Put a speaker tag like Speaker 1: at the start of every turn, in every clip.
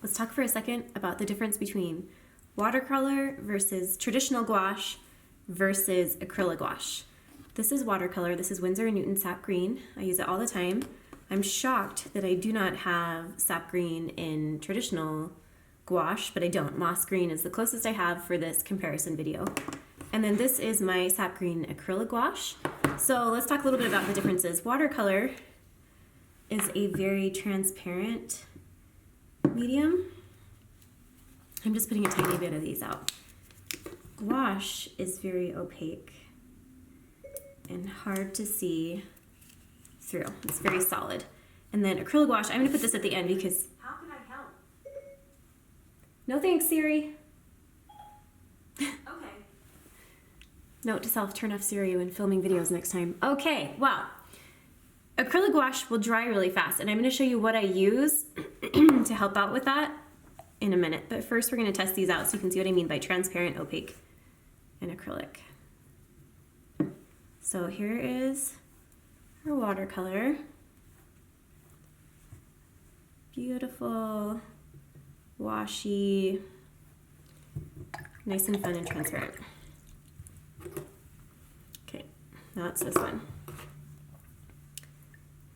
Speaker 1: let's talk for a second about the difference between watercolor versus traditional gouache versus acrylic gouache. This is watercolor. This is Winsor & Newton sap green. I use it all the time. I'm shocked that I do not have sap green in traditional gouache, but I don't. Moss green is the closest I have for this comparison video. And then this is my sap green acrylic gouache. So let's talk a little bit about the differences. Watercolor is a very transparent medium. I'm just putting a tiny bit of these out. Gouache is very opaque and hard to see through. It's very solid. And then acrylic gouache, I'm gonna put this at the end because...
Speaker 2: How can I help?
Speaker 1: No thanks, Siri.
Speaker 2: Okay.
Speaker 1: Note to self, turn off Siri when filming videos next time. Okay, well, acrylic gouache will dry really fast, and I'm gonna show you what I use to help out with that in a minute. But first we're gonna test these out so you can see what I mean by transparent, opaque, and acrylic. So here is our watercolor. Beautiful, washy, nice and fun and transparent. Okay, now it's this one.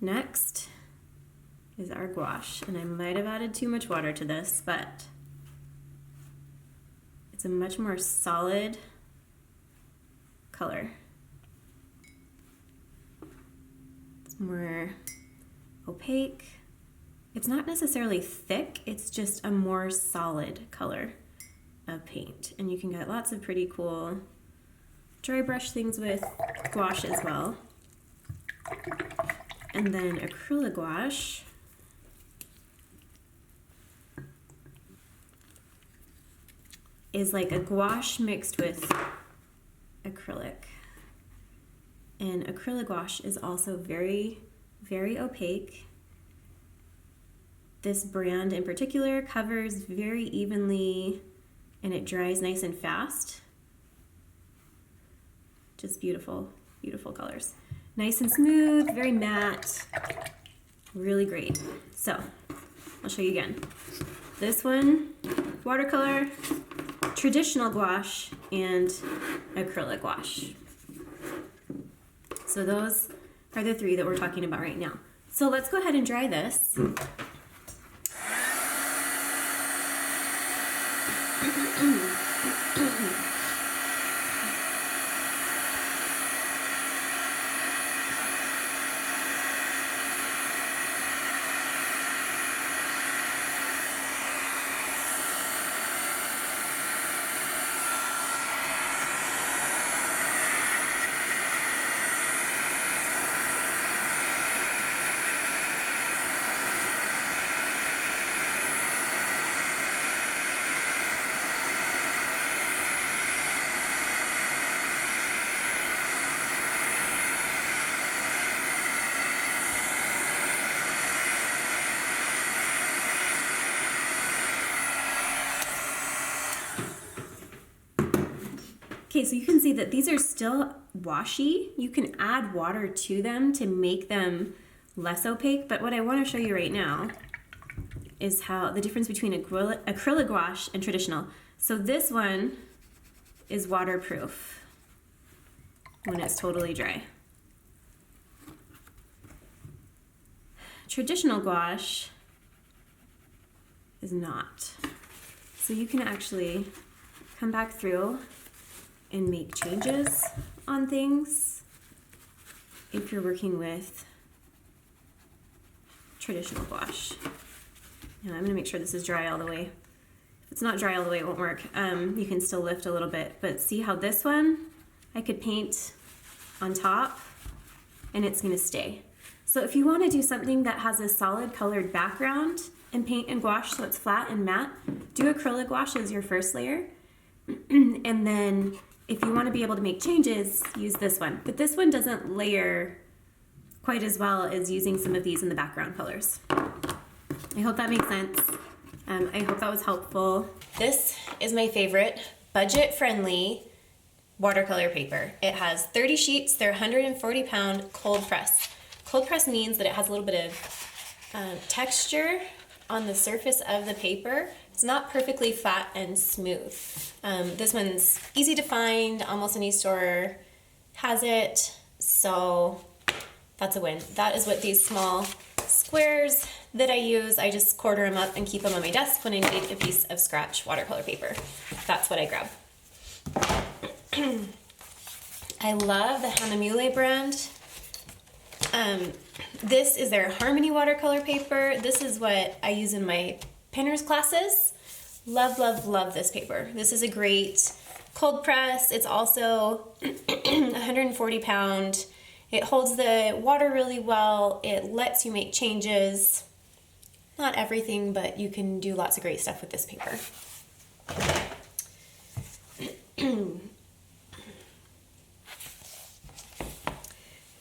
Speaker 1: Next is our gouache, and I might have added too much water to this, but it's a much more solid color. It's more opaque. It's not necessarily thick, it's just a more solid color of paint. And you can get lots of pretty cool dry brush things with gouache as well. And then acrylic gouache is like a gouache mixed with acrylic. And acrylic gouache is also very, very opaque. This brand in particular covers very evenly and it dries nice and fast. Just beautiful, beautiful colors. Nice and smooth, very matte, really great. So, I'll show you again. This one, watercolor, traditional gouache, and acrylic gouache. So those are the three that we're talking about right now. So let's go ahead and dry this. Okay, so you can see that these are still washy. You can add water to them to make them less opaque, but what I want to show you right now is how the difference between acrylic gouache and traditional. So this one is waterproof when it's totally dry. Traditional gouache is not. So you can actually come back through and make changes on things if you're working with traditional gouache. Now I'm gonna make sure this is dry all the way. If it's not dry all the way, it won't work. You can still lift a little bit, but see how this one, I could paint on top and it's gonna stay. So if you wanna do something that has a solid colored background and paint in gouache so it's flat and matte, do acrylic gouache as your first layer. And then if you want to be able to make changes, use this one. But this one doesn't layer quite as well as using some of these in the background colors. I hope that makes sense. I hope that was helpful. This is my favorite budget-friendly watercolor paper. It has 30 sheets. They're 140-pound cold press. Cold press means that it has a little bit of texture on the surface of the paper. It's not perfectly flat and smooth. This one's easy to find, almost any store has it, so that's a win. That is what these small squares that I use, I just quarter them up and keep them on my desk when I need a piece of scratch watercolor paper. That's what I grab. I love the Hanamule brand. This is their Harmony watercolor paper. This is what I use in my painter's classes. Love, love, love this paper. This is a great cold press. It's also 140 pound. It holds the water really well. It lets you make changes. Not everything, but you can do lots of great stuff with this paper.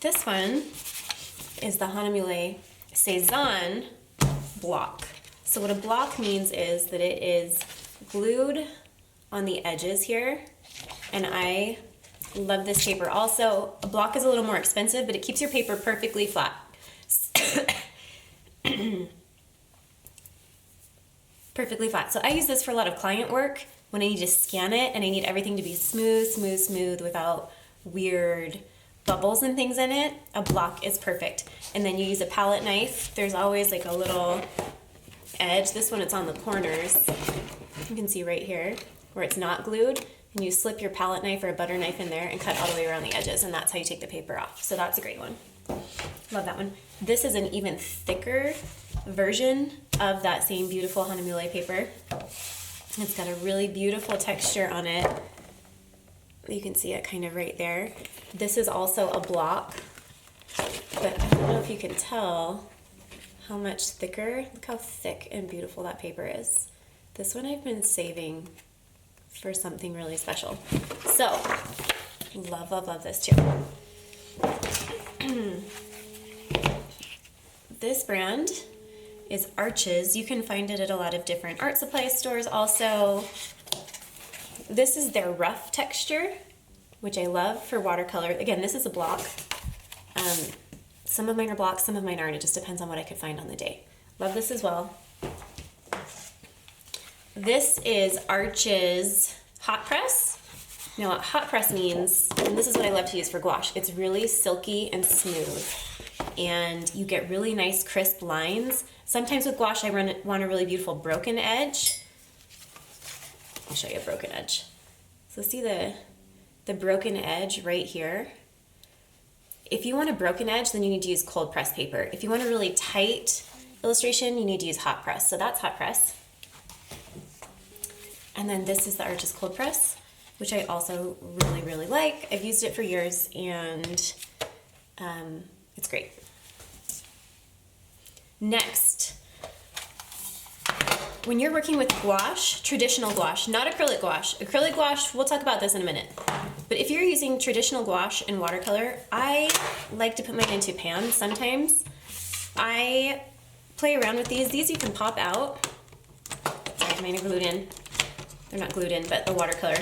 Speaker 1: This one is the Hanamule Cezanne block. So what a block means is that it is glued on the edges here, and I love this paper. Also, a block is a little more expensive, but it keeps your paper perfectly flat. Perfectly flat. So I use this for a lot of client work when I need to scan it and I need everything to be smooth, smooth, smooth without weird bubbles and things in it. A block is perfect. And then you use a palette knife. There's always like a little edge. This one, it's on the corners. You can see right here where it's not glued. And you slip your palette knife or a butter knife in there and cut all the way around the edges, and that's how you take the paper off. So that's a great one. Love that one. This is an even thicker version of that same beautiful Hanamule paper. It's got a really beautiful texture on it. You can see it kind of right there. This is also a block, but I don't know if you can tell how much thicker. Look how thick and beautiful that paper is. This one I've been saving for something really special. So, love, love, love this too. This brand is Arches. You can find it at a lot of different art supply stores also. This is their rough texture, which I love for watercolor. Again, this is a block. Some of mine are blocks, some of mine aren't. It just depends on what I could find on the day. Love this as well. This is Arches hot press. Now what hot press means, and this is what I love to use for gouache, it's really silky and smooth. And you get really nice crisp lines. Sometimes with gouache I want a really beautiful broken edge. I'll show you a broken edge. So see the broken edge right here? If you want a broken edge, then you need to use cold press paper. If you want a really tight illustration, you need to use hot press. So that's hot press. And then this is the Arches cold press, which I also really, really like. I've used it for years and it's great. Next, when you're working with gouache, traditional gouache, not acrylic gouache, we'll talk about this in a minute. But if you're using traditional gouache and watercolor, I like to put mine into pans sometimes. I play around with these. These you can pop out. Sorry, mine are glued in. They're not glued in, but the watercolor.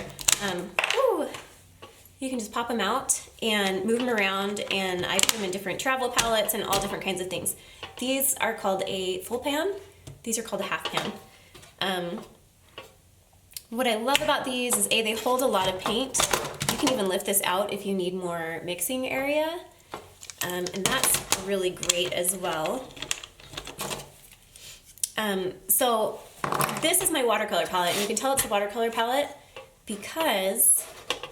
Speaker 1: You can just pop them out and move them around, and I put them in different travel palettes and all different kinds of things. These are called a full pan. These are called a half pan. What I love about these is they hold a lot of paint. You can even lift this out if you need more mixing area. And that's really great as well. So this is my watercolor palette, and you can tell it's a watercolor palette because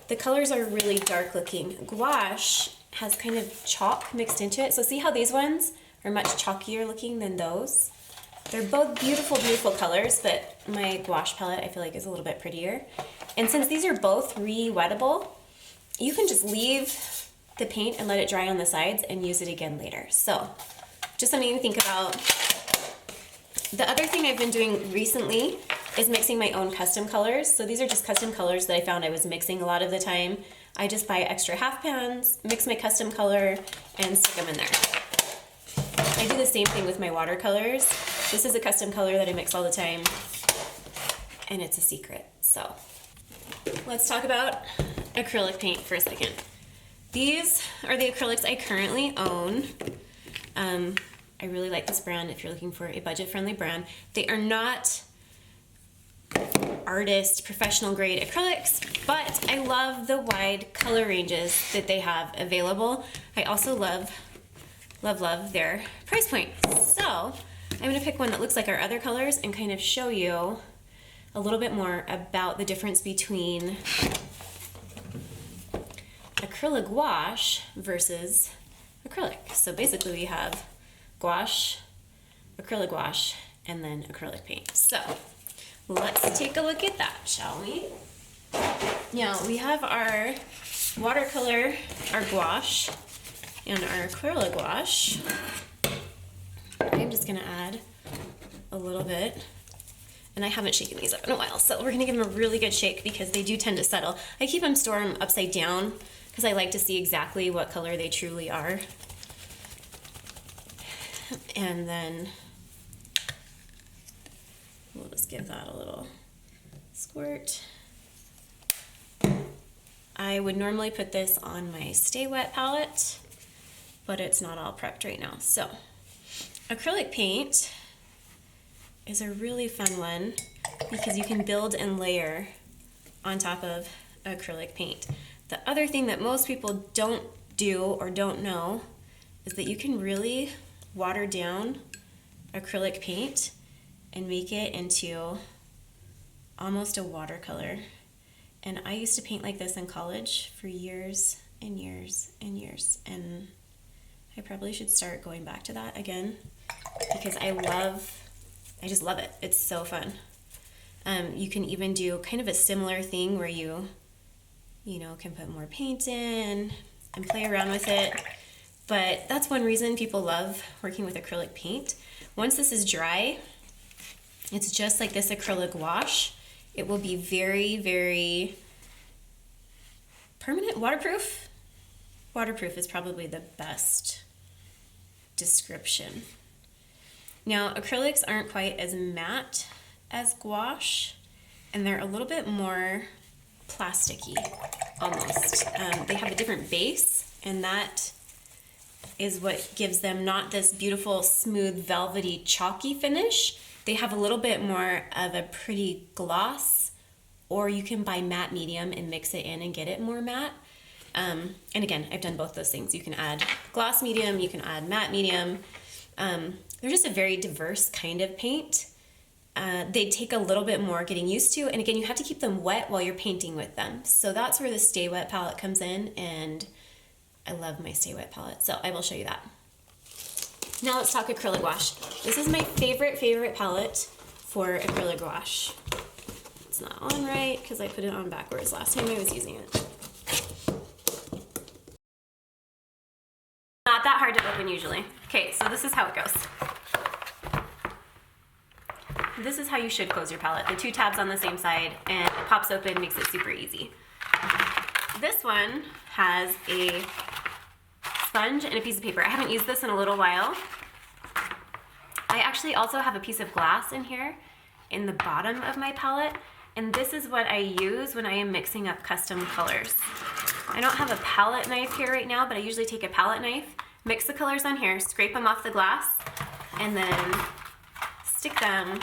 Speaker 1: the colors are really dark looking. Gouache has kind of chalk mixed into it. So see how these ones are much chalkier looking than those? They're both beautiful, beautiful colors, but my gouache palette I feel like is a little bit prettier. And since these are both re-wettable, you can just leave the paint and let it dry on the sides and use it again later. So just something to think about. The other thing I've been doing recently is mixing my own custom colors. So these are just custom colors that I found I was mixing a lot of the time. I just buy extra half pans, mix my custom color, and stick them in there. I do the same thing with my watercolors. This is a custom color that I mix all the time, and it's a secret. So let's talk about acrylic paint for a second. These are the acrylics I currently own. I really like this brand if you're looking for a budget-friendly brand. They are not artist, professional grade acrylics, but I love the wide color ranges that they have available. I also love their price point. So I'm gonna pick one that looks like our other colors and kind of show you a little bit more about the difference between acrylic gouache versus acrylic. So basically we have gouache, acrylic gouache, and then acrylic paint. So let's take a look at that, shall we? Now we have our watercolor, our gouache, and our acrylic gouache. I'm just gonna add a little bit. And I haven't shaken these up in a while, so we're gonna give them a really good shake because they do tend to settle. I keep them, store them upside down because I like to see exactly what color they truly are. And then we'll just give that a little squirt. I would normally put this on my Stay Wet palette, but it's not all prepped right now. So acrylic paint is a really fun one because you can build and layer on top of acrylic paint. The other thing that most people don't do or don't know is that you can really water down acrylic paint and make it into almost a watercolor. And I used to paint like this in college for years and years and years. And I probably should start going back to that again because I just love it. It's so fun. You can even do kind of a similar thing where you can put more paint in and play around with it. But that's one reason people love working with acrylic paint. Once this is dry, it's just like this acrylic gouache. It will be very, very permanent, waterproof. Waterproof is probably the best description. Now, acrylics aren't quite as matte as gouache, and they're a little bit more plasticky, almost. They have a different base, and that is what gives them not this beautiful, smooth, velvety, chalky finish. They have a little bit more of a pretty gloss, or you can buy matte medium and mix it in and get it more matte. And again, I've done both those things. You can add gloss medium, you can add matte medium. They're just a very diverse kind of paint. They take a little bit more getting used to, and again, you have to keep them wet while you're painting with them. So that's where the Stay Wet palette comes in, and I love my Stay Wet palette, so I will show you that. Now let's talk acrylic gouache. This is my favorite palette for acrylic gouache. It's not on right because I put it on backwards last time I was using it. Not that hard to open usually. Okay, so this is how it goes. This is how you should close your palette. The two tabs on the same side, and it pops open, makes it super easy. This one has a sponge and a piece of paper. I haven't used this in a little while. I actually also have a piece of glass in here in the bottom of my palette, and this is what I use when I am mixing up custom colors. I don't have a palette knife here right now, but I usually take a palette knife, mix the colors on here, scrape them off the glass, and then stick them,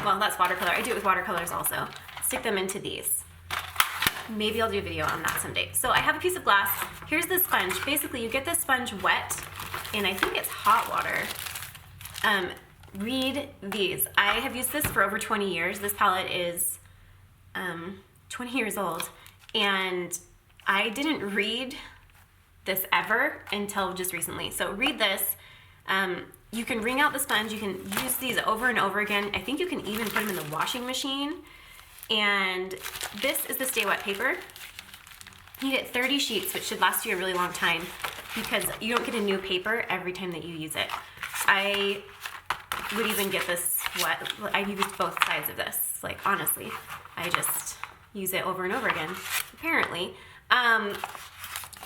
Speaker 1: well, that's watercolor. I do it with watercolors also. Stick them into these. Maybe I'll do a video on that someday. So I have a piece of glass. Here's the sponge. Basically, you get the sponge wet, and I think it's hot water. Read these. I have used this for over 20 years. This palette is 20 years old, and I didn't read this ever until just recently. So read this. You can wring out the sponge. You can use these over and over again. I think you can even put them in the washing machine. And this is the Stay Wet paper. You get 30 sheets, which should last you a really long time because you don't get a new paper every time that you use it. I would even get this wet. I used both sides of this. Like, honestly, I just use it over and over again, apparently.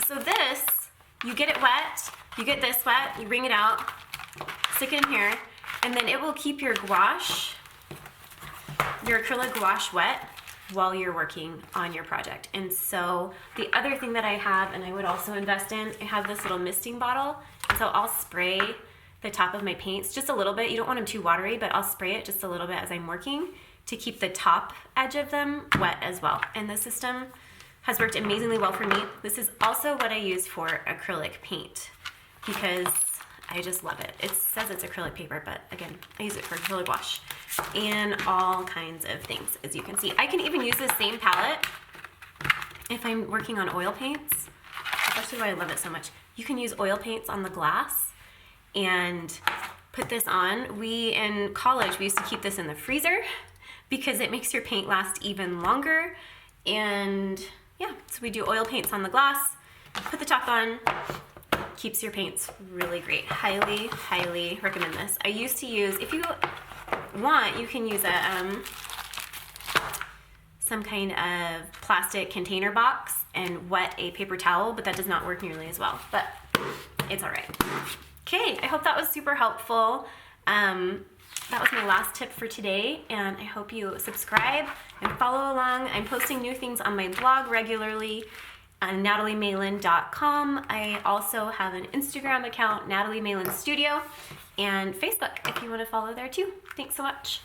Speaker 1: So this, you get it wet, you get this wet, you wring it out, stick it in here, and then it will keep your gouache, your acrylic gouache wet while you're working on your project. And so the other thing that I have, and I would also invest in, I have this little misting bottle, So I'll spray the top of my paints just a little bit. You don't want them too watery, but I'll spray it just a little bit as I'm working to keep the top edge of them wet as well. And this system has worked amazingly well for me. This is also what I use for acrylic paint because I just love it. It says it's acrylic paper, but again, I use it for acrylic gouache and all kinds of things, as you can see. I can even use the same palette if I'm working on oil paints. That's actually why I love it so much. You can use oil paints on the glass and put this on. We, in college, we used to keep this in the freezer because it makes your paint last even longer. And yeah, so we do oil paints on the glass, put the top on, keeps your paints really great. Highly, highly recommend this. I used to use, if you want, you can use some kind of plastic container box and wet a paper towel, but that does not work nearly as well, but it's all right. Okay, I hope that was super helpful. That was my last tip for today, and I hope you subscribe and follow along. I'm posting new things on my blog regularly on nataliemalan.com. I also have an Instagram account, Natalie Malan Studio, and Facebook if you want to follow there too. Thanks so much.